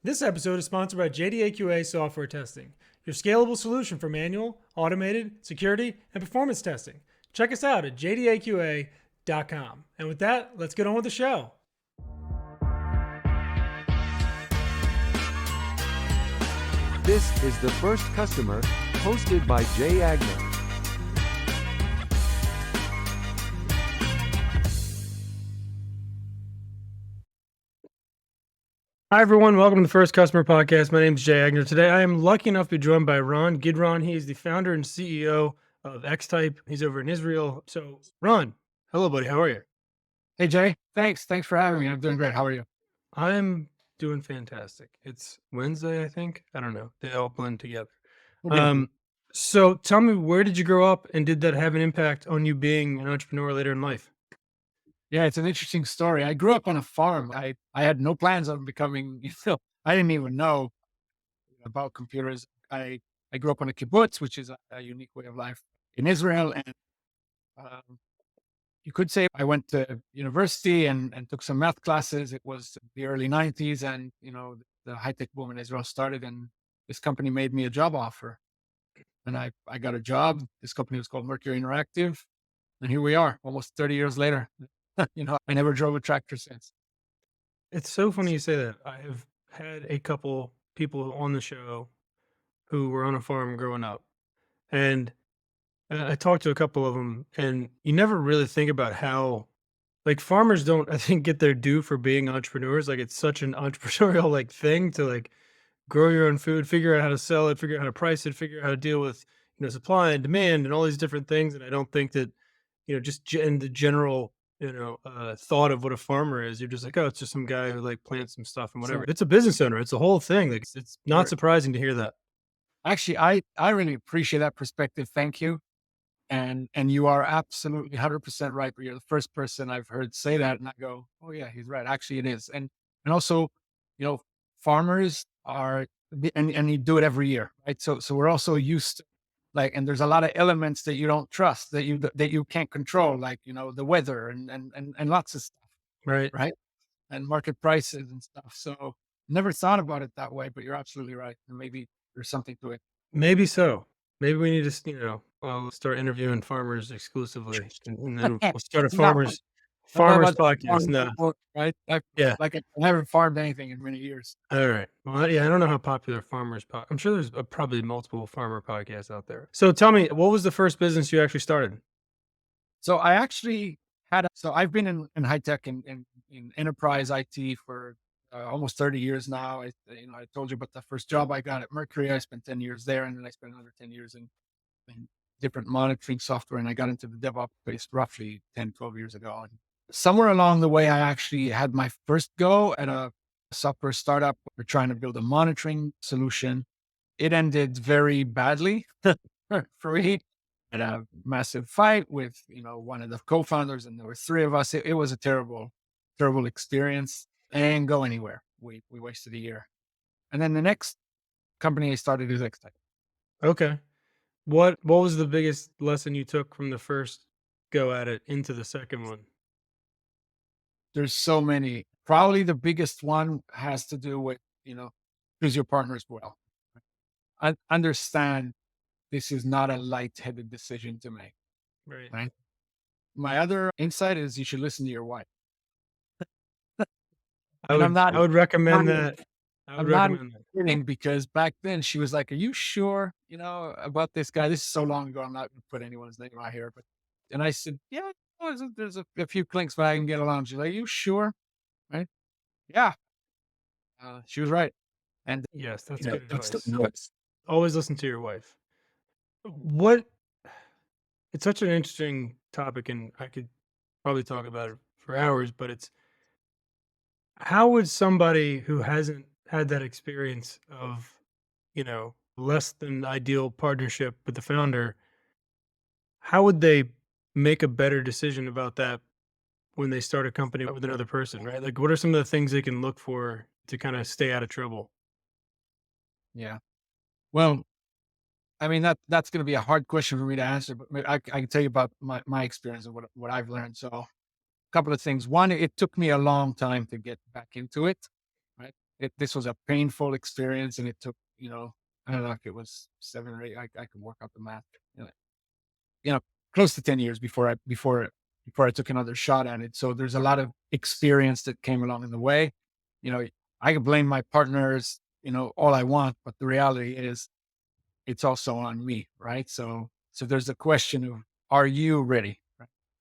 This episode is sponsored by JDAQA Software Testing, your scalable solution for manual, automated, security, and performance testing. Check us out at jdaqa.com. And with that, let's get on with the show. This is The First Customer, hosted by Jay Agner. Hi, everyone. Welcome to the First Customer Podcast. My name is Jay Agner. Today, I am lucky enough to be joined by Ron Gidron. He is the founder and CEO of xtype. He's over in Israel. So, Ron, hello, buddy. How are you? Hey, Jay. Thanks for having me. I'm doing great. How are you? I'm doing fantastic. It's Wednesday, I think. I don't know. They all blend together. Beautiful. So tell me, where did you grow up, and did that have an impact on you being an entrepreneur later in life? Yeah, it's an interesting story. I grew up on a farm. I had no plans on becoming, I didn't even know about computers. I grew up on a kibbutz, which is a unique way of life in Israel. And um, you could say I went to university and took some math classes. It was the early 90s, and, the high-tech boom in Israel started, and this company made me a job offer. And I got a job. This company was called Mercury Interactive. And here we are, almost 30 years later. I never drove a tractor since. It's so funny you say that. I have had a couple people on the show who were on a farm growing up, and I talked to a couple of them, and you never really think about how, like, farmers don't, I think, get their due for being entrepreneurs. Like, it's such an entrepreneurial thing to grow your own food, figure out how to sell it, figure out how to price it, figure out how to deal with, supply and demand and all these different things. And I don't think that, just in the general, thought of what a farmer is, you're just like, oh, it's just some guy who plants some stuff and whatever. Sure. It's a business owner. It's a whole thing. Like, it's not Sure. surprising to hear that. Actually, I really appreciate that perspective. Thank you. And you are absolutely 100% right. But you're the first person I've heard say that, and I go, oh yeah, he's right. Actually, it is. And also, farmers are, and you do it every year, right? So we're also used to, and there's a lot of elements that you don't trust, that you can't control, the weather and lots of stuff, Right. right? And market prices and stuff. So never thought about it that way, but you're absolutely right. And maybe there's something to it. Maybe so. Maybe we need to, well, start interviewing farmers exclusively, and then we'll start a Not don't know farmers about the podcast. farming No. report, right? Yeah. I haven't farmed anything in many years. All right. Well, yeah, I don't know how popular I'm sure there's probably multiple farmer podcasts out there. So tell me, what was the first business you actually started? So I actually so I've been in high tech and in enterprise IT for almost 30 years now. I told you about the first job I got at Mercury. I spent 10 years there, and then I spent another 10 years in different monitoring software. And I got into the DevOps space roughly 10, 12 years ago. And somewhere along the way, I actually had my first go at a software startup. We're trying to build a monitoring solution. It ended very badly for me. Had a massive fight with, one of the co-founders, and there were three of us. It was a terrible, terrible experience, and go anywhere. We wasted a year. And then the next company I started is xtype. Okay. What was the biggest lesson you took from the first go at it into the second one? There's so many. Probably the biggest one has to do with, choose your partners well. I understand this is not a light-headed decision to make, Right. right? My other insight is you should listen to your wife. And I would recommend not that. I would I'm not recommend that. kidding, because back then she was like, "Are you sure, about this guy?" This is so long ago. I'm not going to put anyone's name out here, and I said, "Yeah, there's a few clinks, but I can get along." She's like, "Are you sure?" Right? Yeah. She was right. And Yes, that's you know, good that's the advice. noise. Always listen to your wife. What It's such an interesting topic, and I could probably talk about it for hours, but it's how would somebody who hasn't had that experience of, less than ideal partnership with the founder, how would they make a better decision about that when they start a company with another person, right? Like, what are some of the things they can look for to kind of stay out of trouble? Yeah. Well, I mean, that's going to be a hard question for me to answer, but I can tell you about my experience and what I've learned. So, a couple of things. One, it took me a long time to get back into it, right? This was a painful experience, and it took, I don't know if it was 7 or 8. I can work out the math. You know, you know, close to 10 years before I took another shot at it. So there's a lot of experience that came along in the way. You know, I can blame my partners, all I want, but the reality is it's also on me, right? So there's a question of, are you ready?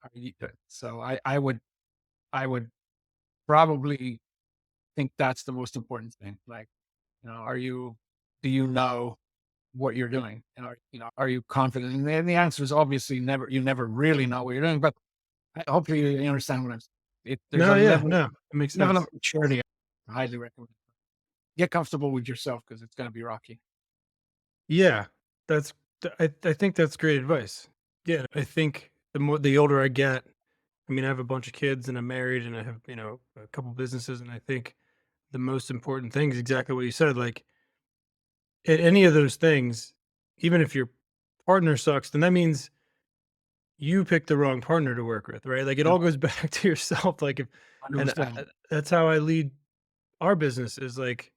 Right? So I would probably think that's the most important thing. Like, do you know what you're doing? And are you confident? And the answer is obviously never. You never really know what you're doing, but hopefully you understand what I'm saying. There's a No, yeah, no, it makes level sense. of maturity I highly recommend. Get comfortable with yourself because it's going to be rocky. Yeah, that's I think that's great advice. Yeah, I think the older I get, I mean, I have a bunch of kids and I'm married and I have, a couple businesses, and I think the most important thing is exactly what you said. Like any of those things, even if your partner sucks, then that means you picked the wrong partner to work with, right? Like it Yeah, all goes back to yourself. Like if, and 100%. that's how I lead our business is like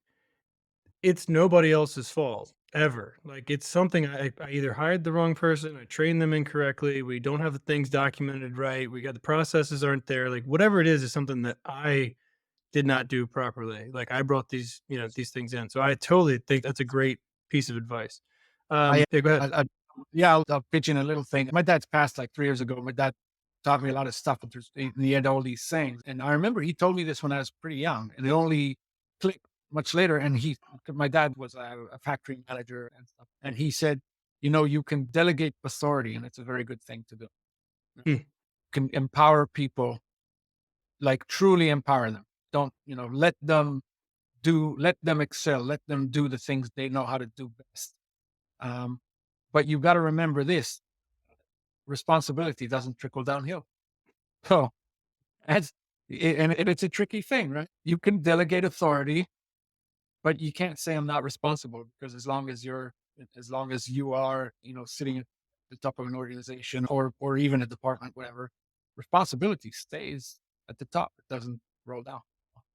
it's nobody else's fault ever. Like it's something I either hired the wrong person, I trained them incorrectly, we don't have the things documented right, we got the processes aren't there. Like whatever it is something that I did not do properly. Like I brought these things in. So I totally think that's a great piece of advice. I, Yeah, go ahead. yeah, I'll pitch in a little thing. My dad's passed like 3 years ago. My dad taught me a lot of stuff, but he had all these sayings. And I remember he told me this when I was pretty young, and it only clicked much later. And my dad was a factory manager and stuff. And he said, you can delegate authority, and it's a very good thing to do. You Hmm, can empower people, like truly empower them. Don't, let them excel, let them do the things they know how to do best. Um, but you got to remember this: responsibility doesn't trickle downhill. So that's and it's a tricky thing, right? You can delegate authority, but you can't say I'm not responsible because as long as you are, sitting at the top of an organization or even a department, whatever, responsibility stays at the top. It doesn't roll down.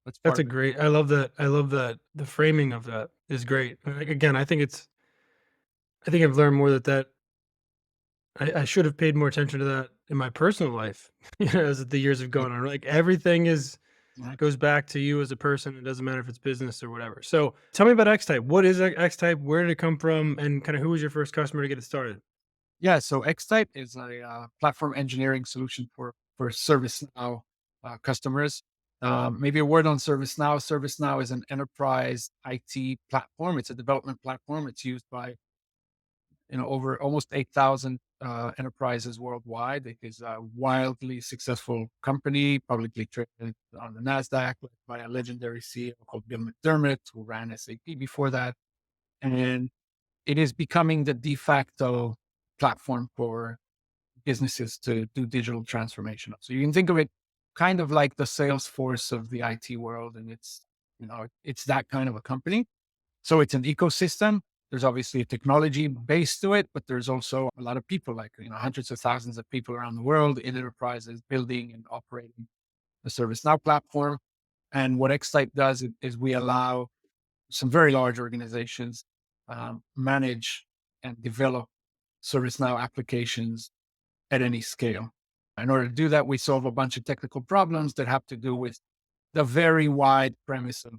That's part that's a of it. great. I love that. I love that. The framing of that is great. Like, again, I think I've learned more that I should have paid more attention to that in my personal life, as the years have Yeah. gone on. Like everything is Yeah. goes back to you as a person. It doesn't matter if it's business or whatever. So tell me about xtype. What is xtype? Where did it come from? And kind of who was your first customer to get it started? Yeah, so xtype is a platform engineering solution for ServiceNow customers. Maybe a word on ServiceNow. ServiceNow is an enterprise IT platform. It's a development platform. It's used by over almost 8,000 enterprises worldwide. It is a wildly successful company, publicly traded on the Nasdaq, led by a legendary CEO called Bill McDermott, who ran SAP before that, and it is becoming the de facto platform for businesses to do digital transformation. So you can think of it kind of like the Salesforce of the IT world, and it's that kind of a company. So it's an ecosystem. There's obviously a technology base to it, but there's also a lot of people, like hundreds of thousands of people around the world in enterprises building and operating the ServiceNow platform. And what xtype does is we allow some very large organizations manage and develop ServiceNow applications at any scale. In order to do that, we solve a bunch of technical problems that have to do with the very wide premise of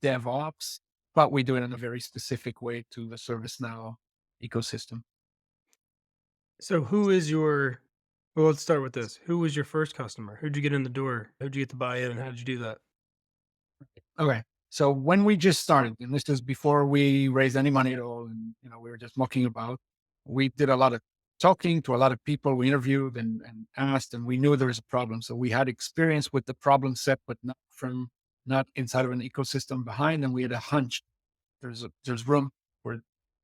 DevOps, but we do it in a very specific way to the ServiceNow ecosystem. So who is your well, let's start with this. Who was your first customer? Who'd you get in the door? Who'd you get to buy in and how did you do that? Okay. So when we just started, and this is before we raised any money at all, and we were just mucking about, we did a lot of talking to a lot of people. We interviewed and asked, and we knew there was a problem. So we had experience with the problem set, but not inside of an ecosystem behind. And we had a hunch there's room for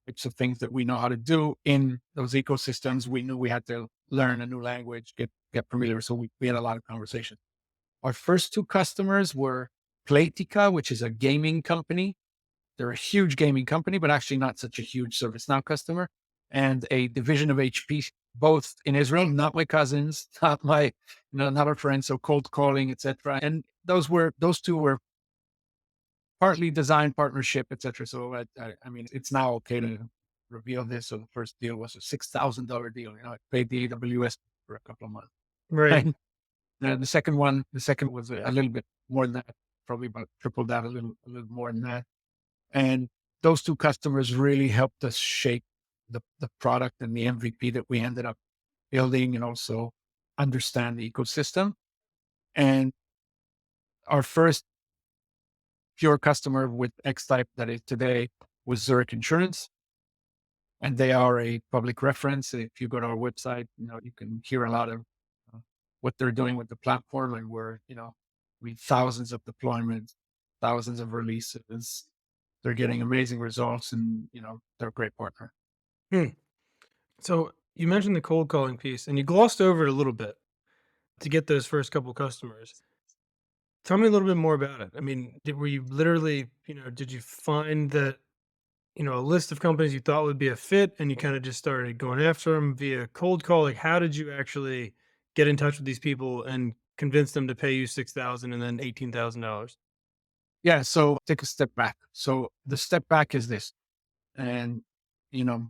types of things that we know how to do in those ecosystems. We knew we had to learn a new language, get familiar. So we had a lot of conversation. Our first two customers were Playtika, which is a gaming company. They're a huge gaming company, but actually not such a huge ServiceNow customer, and a division of HP, both in Israel, not my cousins, not our friends. So cold calling, etc. And those two were partly design partnership, etc. So I mean, it's now okay to reveal this. So the first deal was a $6,000 deal. You know, I paid the AWS for a couple of months. Right. And the second was a little bit more than that, probably about triple that, a little more than that. And those two customers really helped us shape the product and the MVP that we ended up building, and also understand the ecosystem. And our first pure customer with xtype that is today was Zurich Insurance, and they are a public reference. If you go to our website, you know, you can hear a lot of uh, what they're doing with the platform, and we're, you know, we thousands of deployments, thousands of releases. They're getting amazing results, and you know, they're a great partner. Hmm. So you mentioned the cold calling piece, and you glossed over it a little bit to get those first couple customers. Tell me a little bit more about it. I mean, were you literally, did you find that, a list of companies you thought would be a fit, and you kind of just started going after them via cold call? Like, how did you actually get in touch with these people and convince them to pay you 6,000 and then $18,000? Yeah. So take a step back. So the step back is this, and you know,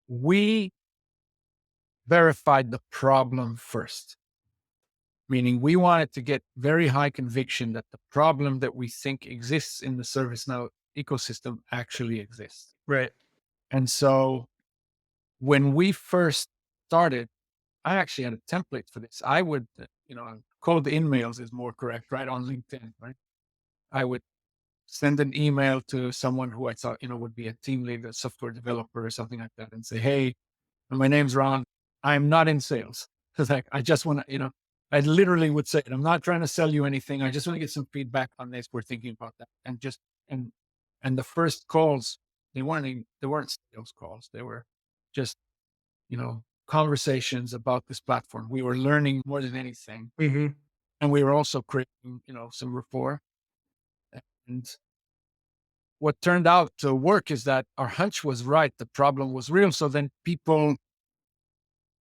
we verified the problem first, meaning we wanted to get very high conviction that the problem that we think exists in the ServiceNow ecosystem actually exists. Right. And so when we first started, I actually had a template for this. I would, cold emails is more correct, right? On LinkedIn, right? I would send an email to someone who I thought, would be a team lead, a software developer or something like that, and say, "Hey, my name's Ron. I'm not in sales." Because like, I just want to, I literally would say it. I'm not trying to sell you anything. I just want to get some feedback on this. We're thinking about that. And just, and, and the first calls, they weren't sales calls. They were just, conversations about this platform. We were learning more than anything. Hmm. And we were also creating, some rapport. And what turned out to work is that our hunch was right. The problem was real. So then people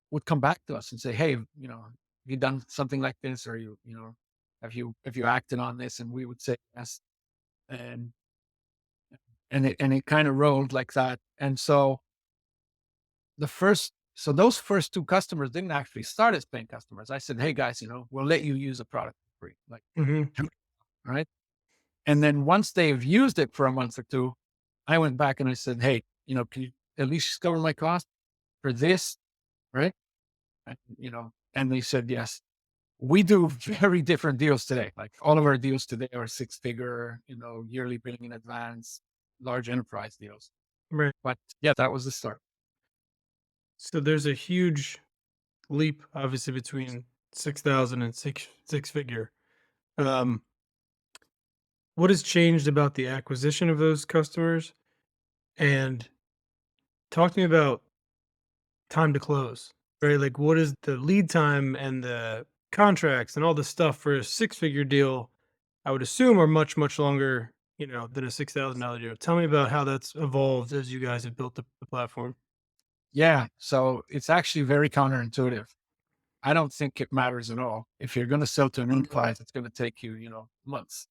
would come back to us and say, "Hey, have you done something like this? Or have you acted on this?" And we would say yes. And it kind of rolled like that. And so so those first two customers didn't actually start as paying customers. I said, "Hey guys, we'll let you use a product for free." Like, Hmm. right. And then once they've used it for a month or two, I went back and I said, "Hey, can you at least cover my cost for this?" Right. And they said yes. We do very different deals today. Like all of our deals today are six-figure, yearly billing in advance, large enterprise deals. Right. But yeah, that was the start. So there's a huge leap, obviously, between 6,000 and six figure. Um, what has changed about the acquisition of those customers? And talk to me about time to close, right? Like, what is the lead time and the contracts and all the stuff for a six-figure deal? I would assume are much, much longer, than a $6,000 deal. Tell me about how that's evolved as you guys have built the platform. Yeah. So it's actually very counterintuitive. I don't think it matters at all. If you're going to sell to an enterprise, it's going to take you, months.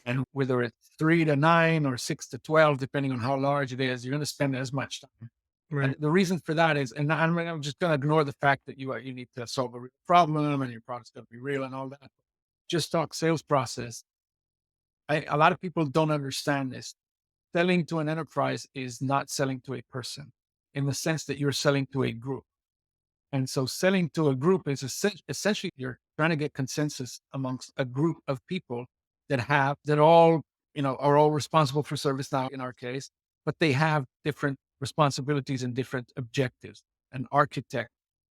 And whether it's 3 to 9 or 6 to 12, depending on how large it is, you're going to spend as much time. And Right. the reason for that is, and I'm just going to ignore the fact that you need to solve a real problem and your product's going to be real and all that. Just talk sales process. A lot of people don't understand this. Selling to an enterprise is not selling to a person in the sense that you're selling to a group. And so selling to a group is essentially you're trying to get consensus amongst a group of people that all, are all responsible for service now in our case, but they have different responsibilities and different objectives. An architect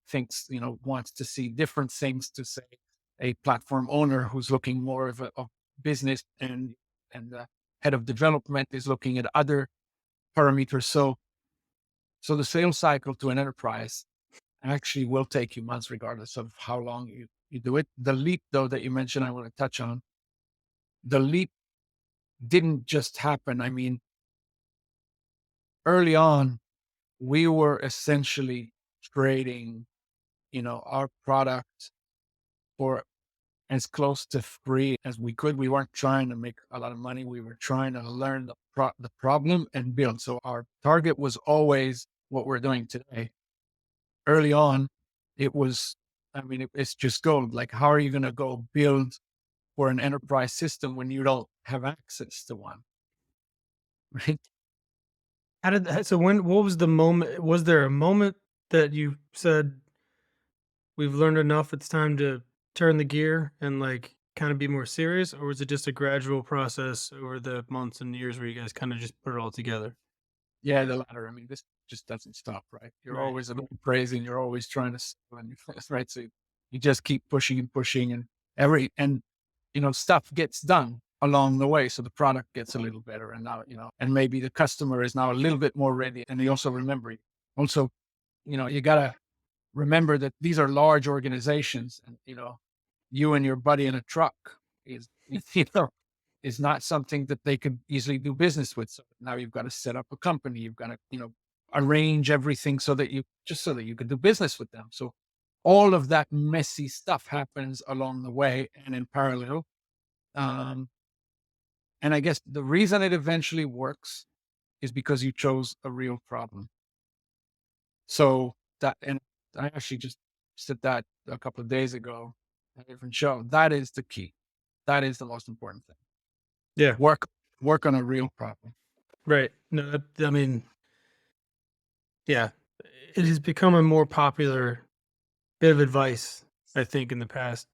thinks, wants to see different things to say a platform owner who's looking more of business, and the head of development is looking at other parameters. So the sales cycle to an enterprise actually will take you months regardless of how long you do it. The leap though that you mentioned, I want to touch on. The leap didn't just happen. I mean, early on, we were essentially trading, our product for as close to free as we could. We weren't trying to make a lot of money. We were trying to learn the problem and build. So our target was always what we're doing today. Early on, it was, I mean, it's just gold. Like, how are you going to go build for an enterprise system when you don't have access to one? Right. How did that, so when, what was the moment? Was there a moment that you said, we've learned enough, it's time to turn the gear and like kind of be more serious? Or was it just a gradual process over the months and years where you guys kind of just put it all together? Yeah, the latter. I mean, this just doesn't stop, right? You're Right. always a little praising, you're always trying to sell and right. So you just keep pushing and pushing and stuff gets done along the way. So the product gets a little better. And now, and maybe the customer is now a little bit more ready. And they also remember also, you gotta remember that these are large organizations and you and your buddy in a truck is is not something that they could easily do business with. So now you've got to set up a company. You've got to, arrange everything so that you could do business with them. So all of that messy stuff happens along the way and in parallel. Um, and I guess the reason it eventually works is because you chose a real problem. So and I actually just said that a couple of days ago at a different show. That is the key. That is the most important thing. Yeah. Work, work on a real problem. Right. No, I mean, yeah, it has become a more popular bit of advice, I think, in the past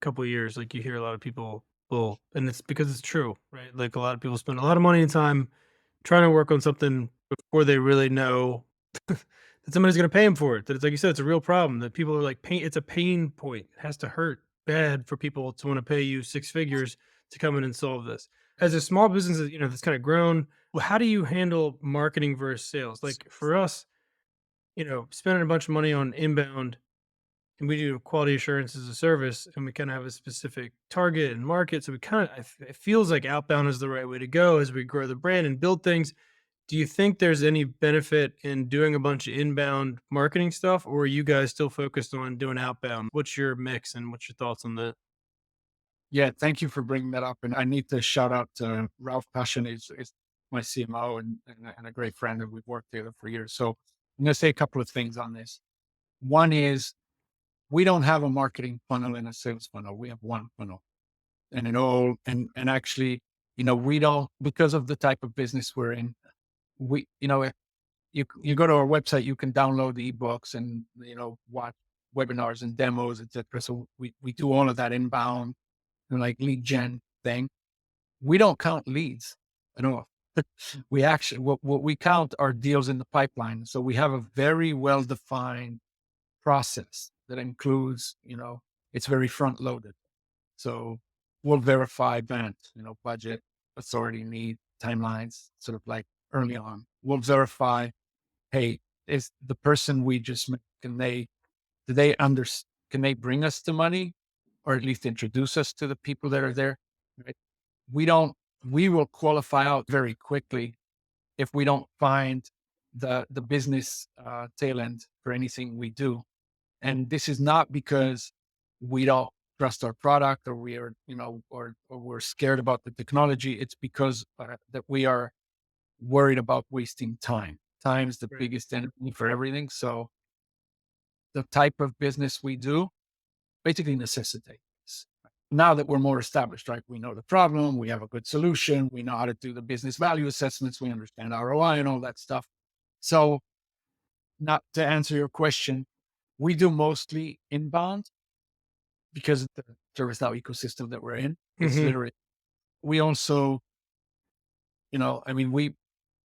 couple of years. Like you hear a lot of people will, and it's because it's true, right? Like a lot of people spend a lot of money and time trying to work on something before they really know that somebody's going to pay them for it. That it's like you said, it's a real problem. That people are like pain. It's a pain point. It has to hurt bad for people to want to pay you six figures to come in and solve this. As a small business, that's kind of grown. Well, how do you handle marketing versus sales? Like for us, spending a bunch of money on inbound, and we do quality assurance as a service, and we kind of have a specific target and market. So we kind of, it feels like outbound is the right way to go as we grow the brand and build things. Do you think there's any benefit in doing a bunch of inbound marketing stuff, or are you guys still focused on doing outbound? What's your mix and what's your thoughts on that? Yeah, thank you for bringing that up. And I need to shout out to Ralph Passion. Is my CMO and a great friend, and we've worked together for years. So I'm going to say a couple of things on this. One is we don't have a marketing funnel and a sales funnel. We have one funnel, and actually, we don't, because of the type of business we're in. If you go to our website, you can download the ebooks and watch webinars and demos, etc. So we do all of that inbound and like lead gen thing. We don't count leads at all. We actually, what we count are deals in the pipeline. So we have a very well defined process that includes, it's very front loaded. So we'll verify budget, authority, need, timelines, sort of like early on. We'll verify, hey, is the person we just met, do they under, can they bring us the money or at least introduce us to the people that are there? Right? We don't, we will qualify out very quickly if we don't find the business tail end for anything we do. And this is not because we don't trust our product or we are, or we're scared about the technology. It's because that we are worried about wasting time. Time is the Right. biggest enemy for everything. So the type of business we do basically necessitates. Now that we're more established, right? We know the problem, we have a good solution, we know how to do the business value assessments, we understand ROI and all that stuff. So, not to answer your question, we do mostly inbound because of the ServiceNow ecosystem that we're in. It's Hmm. literally, we also,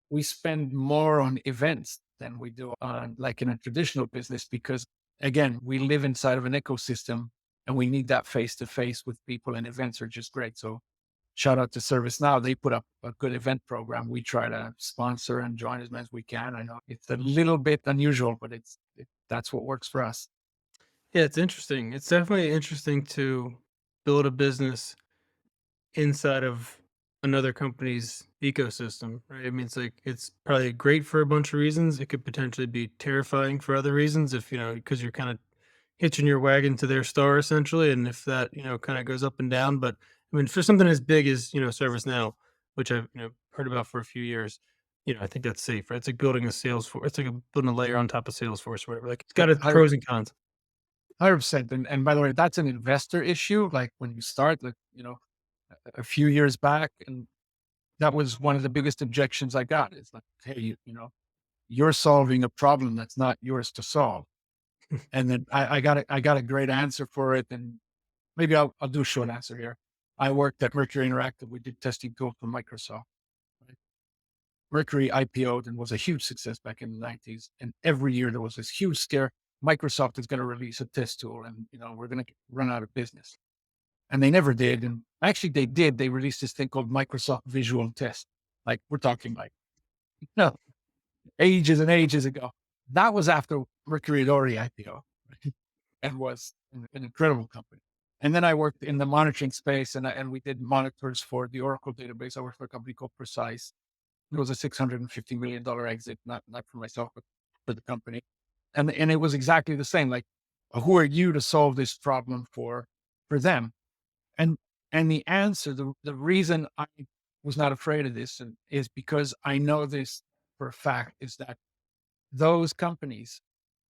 we spend more on events than we do on like in a traditional business because again, we live inside of an ecosystem and we need that face to face with people and events are just great. So shout out to ServiceNow. They put up a good event program. We try to sponsor and join as many as we can. I know it's a little bit unusual, but that's what works for us. Yeah, it's interesting. It's definitely interesting to build a business inside of another company's ecosystem, right? I mean, it's like it's probably great for a bunch of reasons. It could potentially be terrifying for other reasons if because you're kind of hitching your wagon to their star essentially, and if that, kind of goes up and down. But I mean, for something as big as, ServiceNow, which I've, heard about for a few years, I think that's safe, right? It's like building a Salesforce. It's like building a layer on top of Salesforce or whatever. Like it's got its pros and cons. 100%. And by the way, that's an investor issue. Like when you start, like, a few years back, and that was one of the biggest objections I got. It's like, hey, you're solving a problem that's not yours to solve. And then I got a great answer for it. And maybe I'll do a short answer here. I worked at Mercury Interactive. We did testing tools for Microsoft. Right? Mercury IPO'd and was a huge success back in the 90s. And every year there was this huge scare. Microsoft is going to release a test tool and, we're going to run out of business. And they never did. And actually they did. They released this thing called Microsoft Visual Test. Like we're talking like, no, ages and ages ago. That was after Mercury had already IPO and was an incredible company. And then I worked in the monitoring space and we did monitors for the Oracle database. I worked for a company called Precise. It was a $650 million exit, not for myself, but for the company. And it was exactly the same. Like, who are you to solve this problem for them? And the answer, the reason I was not afraid of this is because I know this for a fact, is that those companies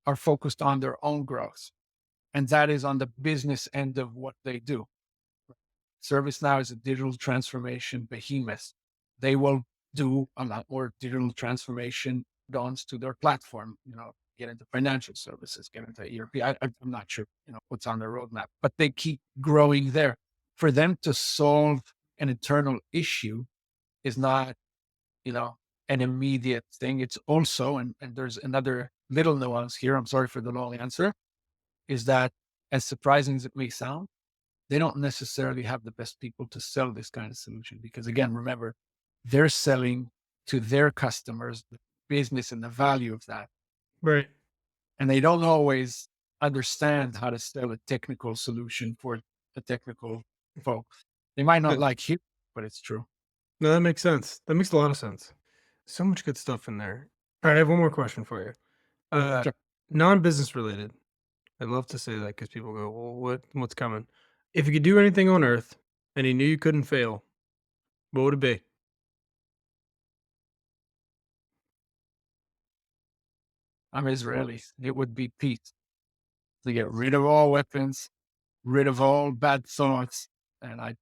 are focused on their own growth. And that is on the business end of what they do. ServiceNow is a digital transformation behemoth. They will do a lot more digital transformation dons to their platform, get into financial services, get into ERP. I'm not sure, what's on their roadmap, but they keep growing there. For them to solve an internal issue is not, an immediate thing. It's also, and there's another little nuance here. I'm sorry for the long answer, is that as surprising as it may sound, they don't necessarily have the best people to sell this kind of solution. Because again, remember, they're selling to their customers, the business and the value of that. Right. And they don't always understand how to sell a technical solution for the technical folks. They might not But like it, but it's true. no, that makes sense. That makes a lot of sense. So much good stuff in there. All right, I have one more question for you. Uh, Sure. Non-business related. I'd love to say that because people go, "Well, what's coming?" If you could do anything on Earth and you knew you couldn't fail, what would it be? I'm Israeli. It would be peace, to get rid of all weapons, rid of all bad thoughts. And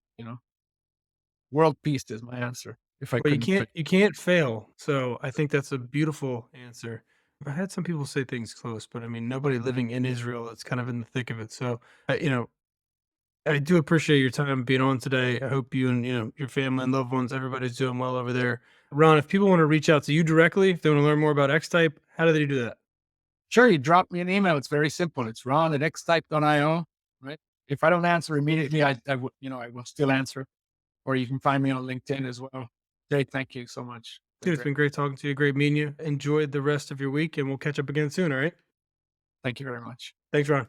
world peace is my answer. If I Well, you couldn't can't fit. you can't fail. So I think that's a beautiful answer. I had some people say things close, but I mean, nobody living in Israel that's kind of in the thick of it. So, I do appreciate your time being on today. I hope you and your family and loved ones, everybody's doing well over there. Ron, if people want to reach out to you directly, if they want to learn more about xtype, how do they do that? Sure, you drop me an email. It's very simple. It's Ron at xtype.io. Right. If I don't answer immediately, I will still answer. Or you can find me on LinkedIn as well. Jay, thank you so much. Been Dude, it's great. been great talking to you. Great meeting you. Enjoy the rest of your week, and we'll catch up again soon. All right. Thank you very much. Thanks, Ron.